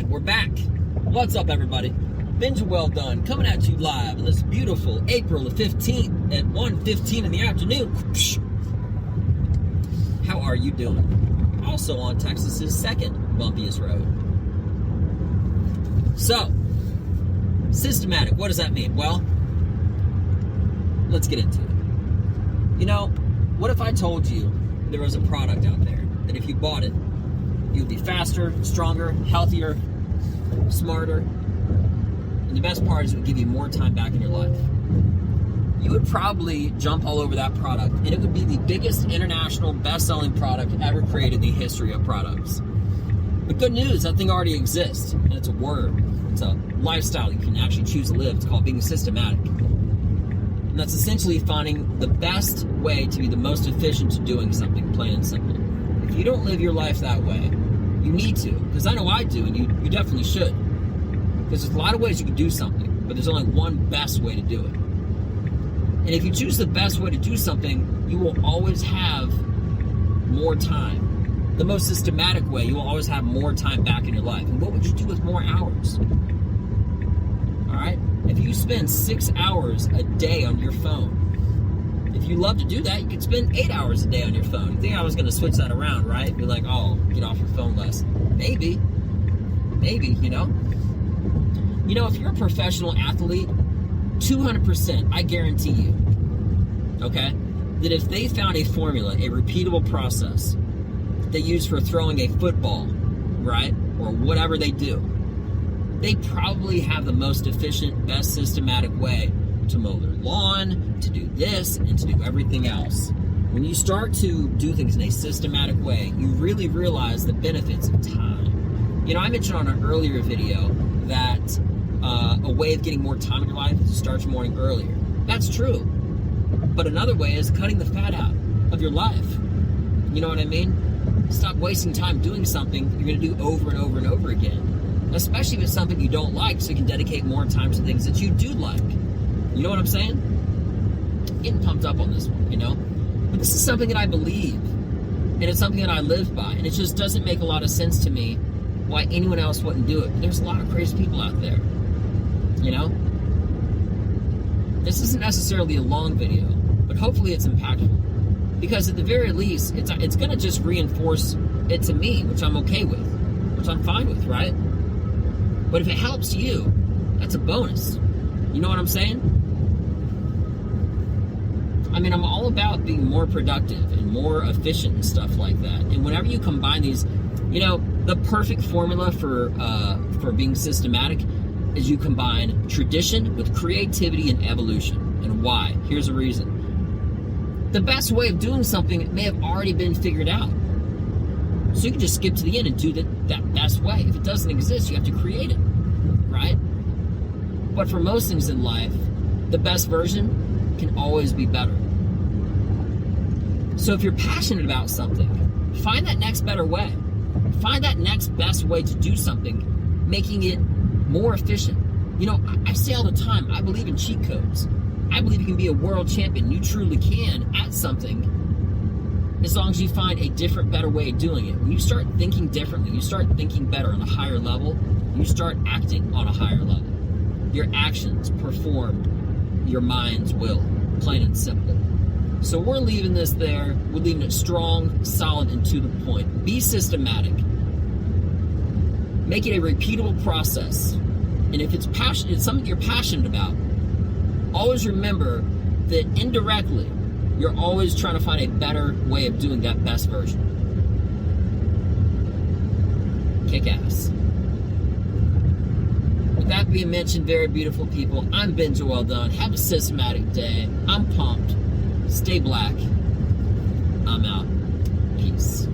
And we're back. What's up, everybody? Benja Welldone coming at you live on this beautiful April the 15th at 1:15 in the afternoon. How are you doing? Also on Texas's second bumpiest road. So, systematic, what does that mean? Well, let's get into it. You know, what if I told you there was a product out there that if you bought it, you'd be faster, stronger, healthier, smarter, and the best part is it would give you more time back in your life? You would probably jump all over that product, and it would be the biggest international best-selling product ever created in the history of products. But good news, that thing already exists, and it's a word. It's a lifestyle you can actually choose to live. It's called being systematic. And that's essentially finding the best way to be the most efficient to doing something, plain and simple. If you don't live your life that way, you need to, because I know I do, and you definitely should. Because there's a lot of ways you can do something, but there's only one best way to do it. And if you choose the best way to do something, you will always have more time. The most systematic way, you will always have more time back in your life. And what would you do with more hours? All right? If you spend 6 hours a day on your phone, if you love to do that, you could spend 8 hours a day on your phone. You think I was going to switch that around, right? Be like, oh, get off your phone less. Maybe, you know? You know, if you're a professional athlete, 200%, I guarantee you, okay, that if they found a formula, a repeatable process they use for throwing a football, right, or whatever they do, they probably have the most efficient, best systematic way to mow their lawn, to do this, and to do everything else. When you start to do things in a systematic way, you really realize the benefits of time. You know, I mentioned on an earlier video that a way of getting more time in your life is to start your morning earlier. That's true. But another way is cutting the fat out of your life. You know what I mean? Stop wasting time doing something you're going to do over and over and over again. Especially if it's something you don't like, so you can dedicate more time to things that you do like. You know what I'm saying? Getting pumped up on this one, you know? But this is something that I believe, and it's something that I live by, and it just doesn't make a lot of sense to me why anyone else wouldn't do it. But there's a lot of crazy people out there, you know? This isn't necessarily a long video, but hopefully it's impactful. Because at the very least, it's going to just reinforce it to me, which I'm okay with, which I'm fine with, right? But if it helps you, that's a bonus. You know what I'm saying? I mean, I'm all about being more productive and more efficient and stuff like that. And whenever you combine these, you know, the perfect formula for being systematic is you combine tradition with creativity and evolution. And why? Here's a reason. The best way of doing something may have already been figured out. So you can just skip to the end and do that best way. If it doesn't exist, you have to create it, right? But for most things in life, the best version can always be better. So if you're passionate about something, find that next better way. Find that next best way to do something, making it more efficient. You know, I say all the time, I believe in cheat codes. I believe you can be a world champion. You truly can at something as long as you find a different, better way of doing it. When you start thinking differently, you start thinking better on a higher level, you start acting on a higher level. Your actions perform your mind's will, plain and simple. So we're leaving this there. We're leaving it strong, solid, and to the point. Be systematic. Make it a repeatable process. And if it's something you're passionate about, always remember that indirectly, you're always trying to find a better way of doing that best version. Kick ass. With that being mentioned, very beautiful people, I'm Benja Welldone. Have a systematic day. I'm pumped. Stay black. I'm out. Peace.